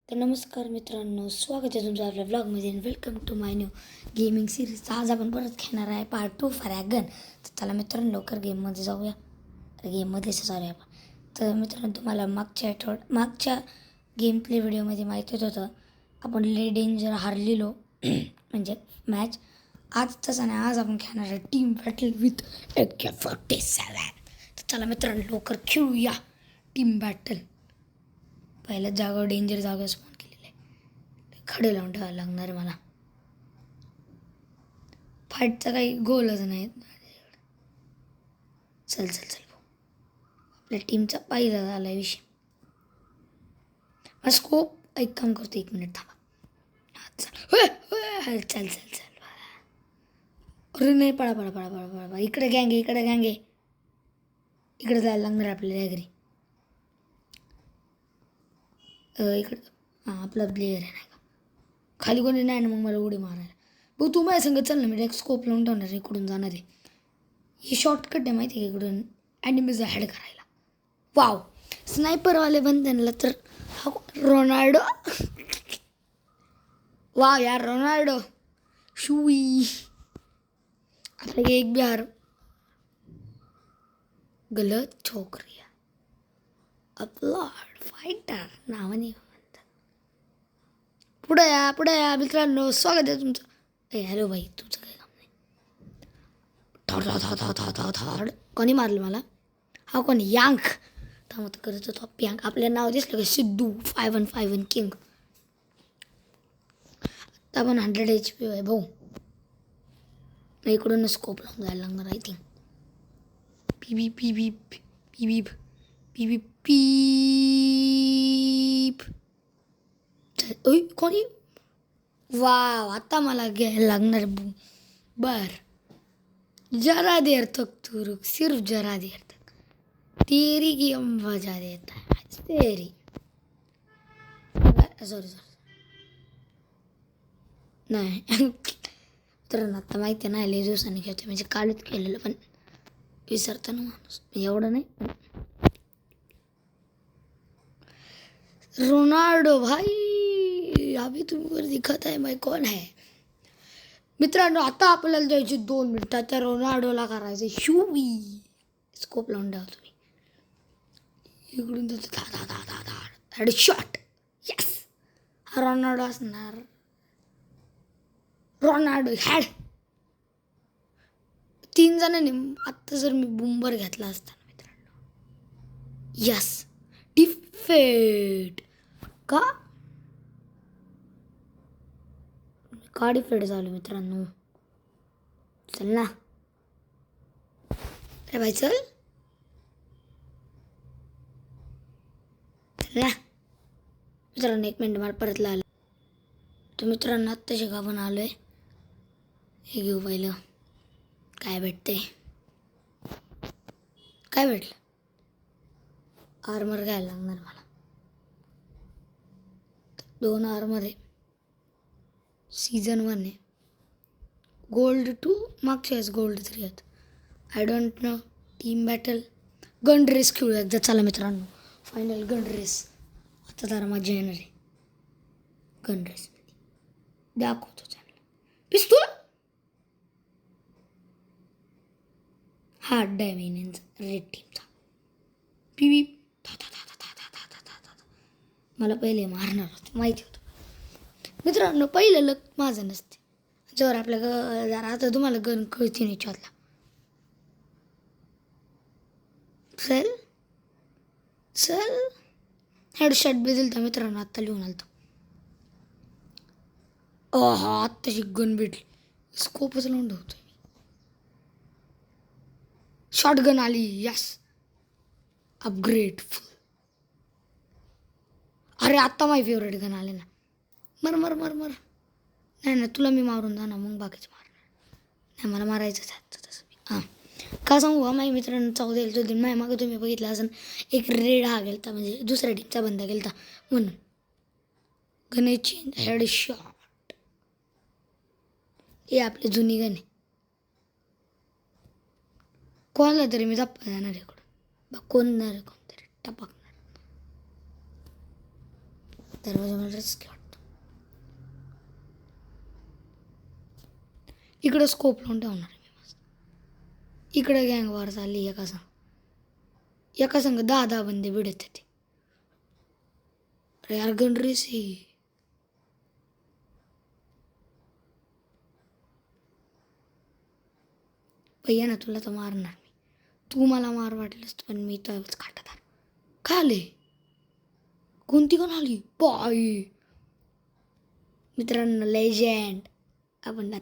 तर नमस्कार मित्रांनो, स्वागत आहे तुमचं आपल्या व्लॉगमध्ये आणि welcome to my new gaming series. आज आपण परत खेळणार आहे पार्ट 2 फ्रॅगन. तर चला मित्रांनो, लवकर गेममध्ये जाऊया. तर गेममध्येच चालू आहे आपण. तर मित्रांनो, तुम्हाला मागच्या गेम प्ले व्हिडिओमध्ये माहितीच होतं आपण ले डेंजर हारलेलो म्हणजे मॅच. आज तसं नाही, आज आपण खेळणार आहे टीम बॅटल विथ AK-47. तर चला मित्रांनो, लवकर खेळूया टीम बॅटल. पहिल्या जागा डेंजर जागा स्पॉन केलेलं आहे. खडे लावून ठेवायला लागणार आहे मला. फाईटचा काही गोलच नाही. चल चल चल भाऊ, आपल्या टीमचा पहिला झाला आहे विषय. स्कोप एक काम करतो, 1 मिनिट थांबा. चल चल चल चल. अरे नाही, पळा पळा पळा पळा पळा पळा. इकडे गँग आहे, इकडे गँग आहे. इकडे जायला लागणार आपल्याला घरी. इकडं हां, आपला प्लेयर आहे नाही का. खाली कोणी नाही ना, मग मला उडी मारायला. भाऊ तू माझ्या संगत चल ना, मी डायरेक्ट स्कोप लावून ठेवणार आहे. इकडून जाणार आहे. ही शॉर्टकट आहे माहिती आहे का, इकडून ॲनिमीचा हेड करायला. वाव, स्नायपरवाले पण त्यांना तर रोनाल्डो. वाव यार, रोनाल्डो शुई. आपल्या एक बिहार गलत छोकरी अपलॉड फायटर नावाने म्हणतात. पुढे या मित्रांनो, स्वागत आहे तुमचं. ए हॅलो भाई, तुमचं काय काम नाही. थॉड कोणी मारलं मला? हा कोणी? यांक थांबत करत होतो. प्यांक आपलं नाव दिसलं का? सिद्धू 5151 किंग. आता आपण 100 HP आहे भाऊ. इकडून स्कोप लावून जायला लागणार आय थिंक. पी पीप. ओय कोणी? वाव, आता मला घ्यायला लागणार. बर, जरा देर तक तू रुक, सिर्फ जरा देर तक. तेरी गेम बजा देता है तेरी. सॉरी नाही तर आता माहिती नाही, लय दिवसांनी खेळते म्हणजे कालच केलेलं, पण विसरतो ना माणूस, एवढं नाही. रोनाल्डो भाई, अभी तुम्ही दिखत आहे मैं कोण आहे. मित्रांनो, आता आपल्याला द्यायची 2 मिनिटात त्या रोनाल्डोला करायचं शिवी. स्कोप लावून द्या तुम्ही. इकडून जातो धा धा धा धा धा हेड शॉट. यस, हा रोनाल्डो असणार. Ronaldo head. 3 जणांनी आत्ता जर मी बुंबर घेतला असता ना मित्रांनो. यस, डिफेट का डिफेट झालो मित्रांनो. चल ना अरे भाई, चल चल ना मित्रांनो. 1 मिनिट, मला परत आलं. तर मित्रांनो, आत्ताशी का पण आलो आहे. हे घेऊ पहिलं. काय भेटते? काय भेटलं? आर्मर घ्यायला लागणार मला. 2 आर्मर आहे. सीझन 1 आहे. गोल्ड 2 मागच्या वेळेस गोल्ड 3 आहेत. I don't know. Team battle gun race खेळूया एकदा. चला मित्रांनो, फायनल गन रेस. आता जरा मजा येणार आहे गन रेसमध्ये. दाखवतो चांगलं पिस्तूल. हा डायमेन्स रेड टीमचा. पी था था था था था था था था था. मला पहिले मारणार होते माहिती होतं मित्रांनो. पहिलं लक माझं नसते. जर आपल्या जरा आता तुम्हाला गन कळती नाही विचारला. चल चल, हेडशॉट बी दिलं तर मित्रांनो, आत्ता लिहून आलं. हा आत्ताशी गन भेटली. स्कोपच लावून ठेवतोय मी. शॉर्ट गन आली. यस, अपग्रेड फुल. अरे आत्ता माझी फेवरेट गन आले ना. मर मर मर मर. नाही तुला मी मारून जाणार, मग बाकीचं मारणार नाही. मला मारायचंच आहे तसं. हां, का सांगू का, माझ्या मित्रांनो 14 दिन माझ्या मागं तुम्ही बघितलं असं एक रेड हा गेलता, म्हणजे दुसऱ्या टीमचा बंदा गेलता म्हणून. गनेची हेडशॉट. हे आपली जुनी गण आहे. कोणाला तरी मी धप्पा जाणार इकडून. कोणतरी टपकणार. दरवाजा मला रिस्की वाटतो. इकडं स्कोप लावून ठेवणार आहे मी मस्त. इकडं गँग वॉर चालली एका संग 10 बंदे भिडत होते. अरे यार गन रेस आहे. भैया ना तुला तर मारणार मी. तू मला मार वाटलंस पण मी तर काटादार. काय आले? कोणती कोण आली? बाई मित्रांनो लेजंड. आपण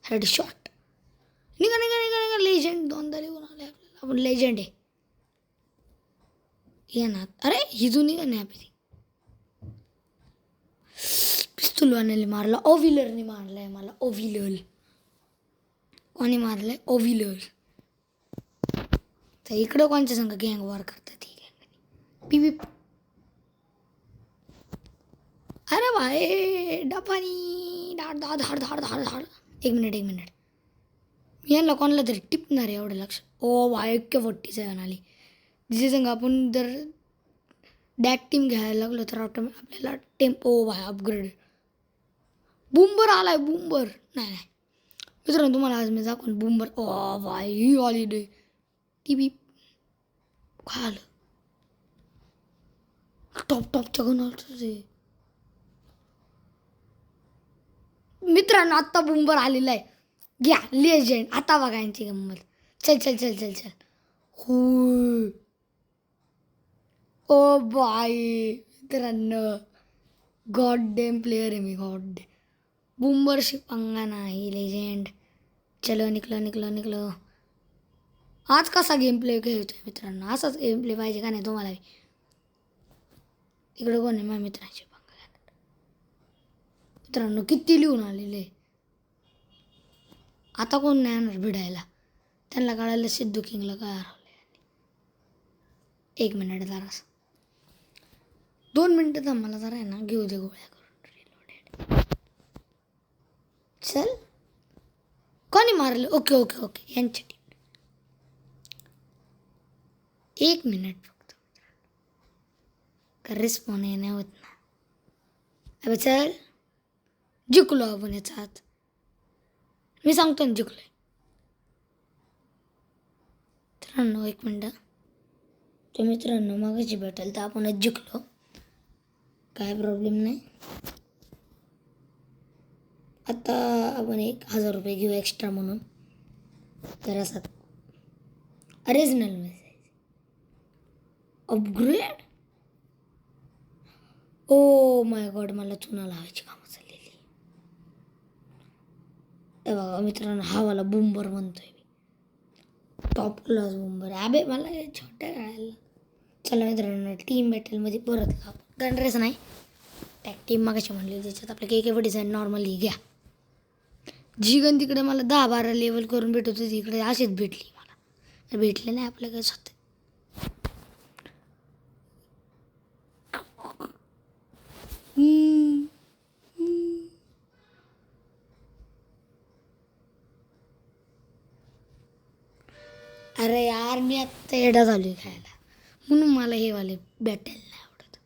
हेडशॉट. निघा लेजंड. 2 तरी कोण आले आपल्याला. आपण लेजंड आहे. ये ना. अरे हिजून का नाही आपली पिस्तूलवाण्याने मारला. ओव्हिलरने मारलाय मला. ओव्हिलर कोणी मारलंय? ओव्हिलर. तर इकडं कोणच्या संग गँग वॉर करतात ही गँग. पिप. अरे भाई डपानी धाड धाड धाड धाड धाड धाड. एक मिनिट मी यांना कोणाला तरी टिपणार आहे एवढं लक्ष. ओ भाई 47 आली. जिथे संग आपण जर डॅक टीम घ्यायला लागलो तर आपल्याला टेम्पो भाई अपग्रेड. बूमबर आलाय. बूमबर नाही मित्रांनो तुम्हाला आज मी दाखवून बूमबर. ओ भाई ही हॉलिडे टी व्ही काय आलं. टॉपच्या गणाचे मित्रांनो आत्ता बूमबर आलेला आहे. घ्या लेजंड. आता बघा यांची गंमत. चल हो. ओ बाई मित्रांनो गॉड डेम प्लेयर आहे मी. गॉड डे बूमबरशी पंगा नाही. लेजंड. चलो निकलो. आज कसा गेम प्ले खेळतोय मित्रांनो. असाच गेम प्ले पाहिजे का नाही तुम्हाला. इकडे कोण आहे माझ्या मित्रांशी पंगा. मित्रांनो किती लिहून आलेले. आता कोण नाही येणार भिडायला. त्यांना कळायला सिद्धू किंगला काय हरवले. 1 मिनिट जरास 2 मिनिटं तर मला जरा आहे ना घेऊ दे गोळ्या करून. रिलोडेड. चल कोणी मारलं? ओके यांची टीम. 1 मिनिट फक्त. रिस्पॉन येणे होत ना. अबे चल जिंकलो आपण याचा हात. मी सांगतो ना जिंकलोय. मित्रांनो 1 मिनिट. तर मित्रांनो मागाशी भेटेल तर आपणच जिंकलो. काय प्रॉब्लेम नाही. आता आपण 1000 रुपये घेऊ एक्स्ट्रा म्हणून. तर असा original message upgrade. Oh my God मला चुना लावायची कामं चाललेली. हे बघा मित्रांनो हा वाला बूमबर म्हणतोय मी. Top class बूमबर. अबे मला छोट्या गाळ्याला. चला मित्रांनो टीम बॅटलमध्ये परत लाव. गन रेस नाही टॅक टीम मागाशी म्हणली. त्याच्यात आपल्या के डिझाईन नॉर्मली घ्या. जी गन तिकडे मला 10-12 लेवल करून भेटत होती इकडे अशीच भेटली मला. भेटले नाही आपलं काय होतं. अरे यार मी आत्ता एडा झालो आहे खायला म्हणून मला हे वाले बॅटल नाही आवडत.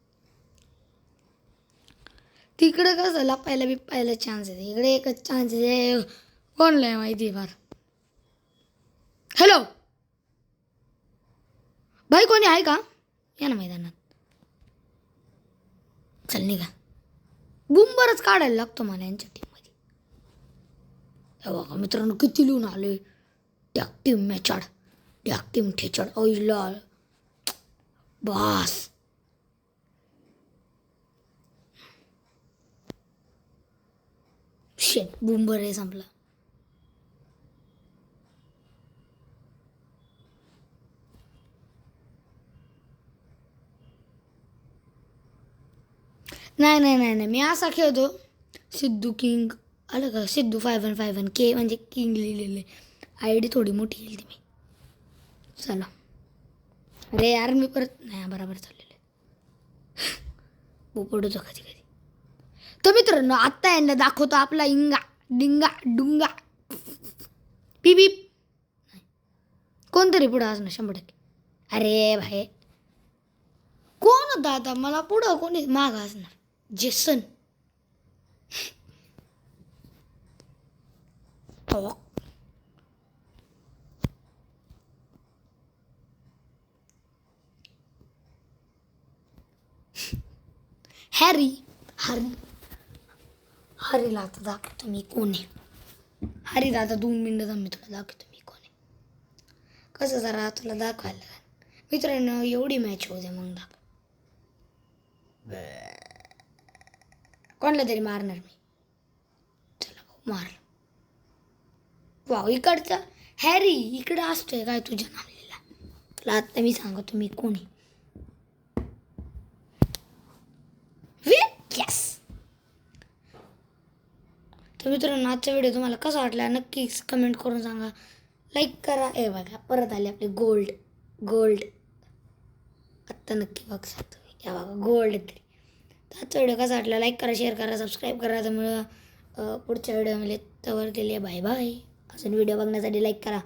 तिकडं कसं लपायला चान्स आहे. इकडे एकच चान्स आहे. कोणला आहे माहिती आहे फार. हॅलो भाई कोणी आहे का? या ना मैदानात. चल निघा. बूमबरच काढायला लागतो मला यांच्या टीममध्ये. हे बघा मित्रांनो किती लिहून आले. टॅग टीम मॅचाड. टॅग टीम ठेचाड. ओइला बास. शेट बूमबर हे संपला. नाही मी असा खेळतो. सिद्धू किंग आलं का. सिद्धू 5151 के म्हणजे किंग लिहिलेले. ID थोडी मोठी येईल ती मी. चला अरे यार मी परत नाही बरोबर चाललेलं पडतो कधी. तर मित्रांनो आत्ता यांना दाखवतो आपला इंगा डिंगा डुंगा पिपीप. कोणतरी पुढं असणं 100%. अरे भाई कोण दादा मला पुढं कोणी माग असणार जेसन हॅरी हॅरी हॅरीला आता दाखवतो मी कोण आहे. हॅरी दादा 2 मिनिटं मी तुला दाखवतो मी कोण आहे. कसं जरा तुला दाखवायला लागेल मित्रांनो. एवढी मॅच होऊ दे मग दाखव. कोणाला तरी मारणार मी. चला भाऊ मार. वाव इकडचा हॅरी इकडं असतोय काय तुझ्या नावलेला. तुला आता मी सांगतो मी कोण आहे. यस. तर मित्रांनो आजचा व्हिडिओ तुम्हाला कसा वाटला नक्कीच कमेंट करून सांगा. लाईक करा. ए बघा परत आले आपले गोल्ड आत्ता नक्की बघा तुम्ही. या बघा गोल्ड तरी. तर आजचा व्हिडिओ कसा वाटला लाईक करा, शेअर करा, सबस्क्राईब करा. त्यामुळं पुढच्या व्हिडिओमध्ये तवर केली बाय बाय. अजून व्हिडिओ बघण्यासाठी लाईक करा.